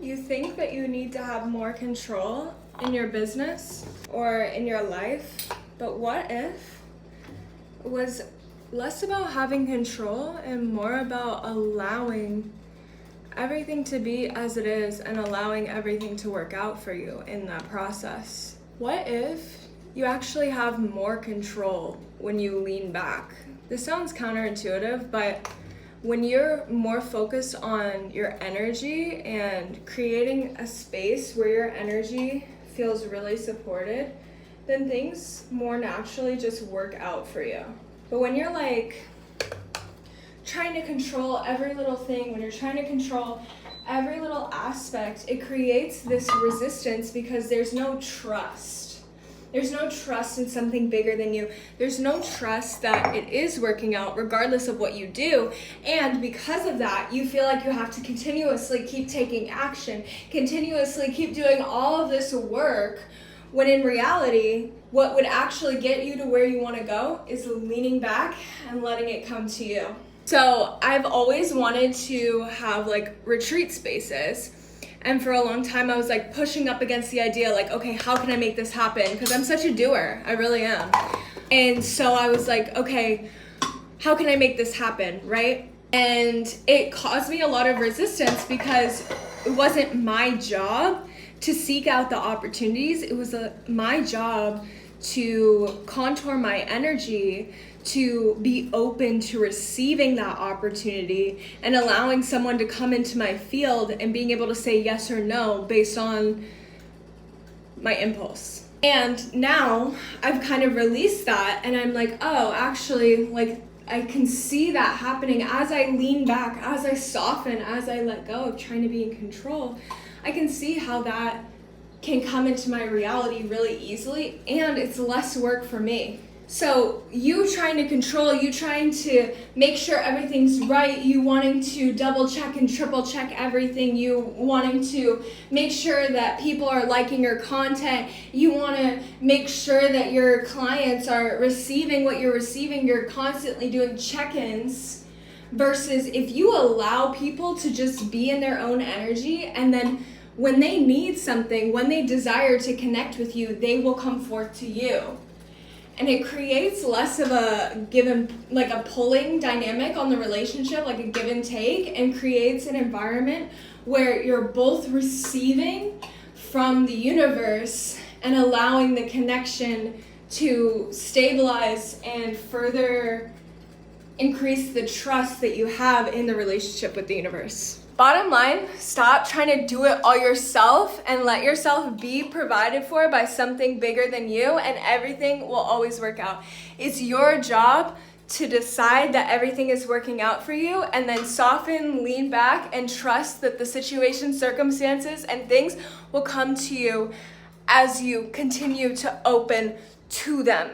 You think that you need to have more control in your business or in your life, but what if it was less about having control and more about allowing everything to be as it is and allowing everything to work out for you in that process? What if you actually have more control when you lean back? This sounds counterintuitive, but when you're more focused on your energy and creating a space where your energy feels really supported, then things more naturally just work out for you. But when you're like trying to control every little thing, when you're trying to control every little aspect, it creates this resistance because there's no trust. There's no trust in something bigger than you. There's no trust that it is working out regardless of what you do. And because of that, you feel like you have to continuously keep taking action, continuously keep doing all of this work, when in reality, what would actually get you to where you want to go is leaning back and letting it come to you. So I've always wanted to have like retreat spaces. And for a long time, I was like pushing up against the idea, like, okay, how can I make this happen? Because I'm such a doer, I really am. And so I was like, okay, how can I make this happen, right? And it caused me a lot of resistance because it wasn't my job to seek out the opportunities. It was my job to contour my energy, to be open to receiving that opportunity and allowing someone to come into my field and being able to say yes or no based on my impulse. And now I've kind of released that and I'm like, oh, actually, like I can see that happening as I lean back, as I soften, as I let go of trying to be in control. I can see how that can come into my reality really easily, and it's less work for me. So you trying to control, you trying to make sure everything's right, you wanting to double check and triple check everything, you wanting to make sure that people are liking your content, you want to make sure that your clients are receiving what you're receiving, you're constantly doing check-ins, versus if you allow people to just be in their own energy, and then when they need something, when they desire to connect with you, they will come forth to you. And it creates less of a like a pulling dynamic on the relationship, like a give and take, and creates an environment where you're both receiving from the universe and allowing the connection to stabilize and further increase the trust that you have in the relationship with the universe. Bottom line, stop trying to do it all yourself and let yourself be provided for by something bigger than you, and everything will always work out. It's your job to decide that everything is working out for you, and then soften, lean back, and trust that the situation, circumstances, and things will come to you as you continue to open to them.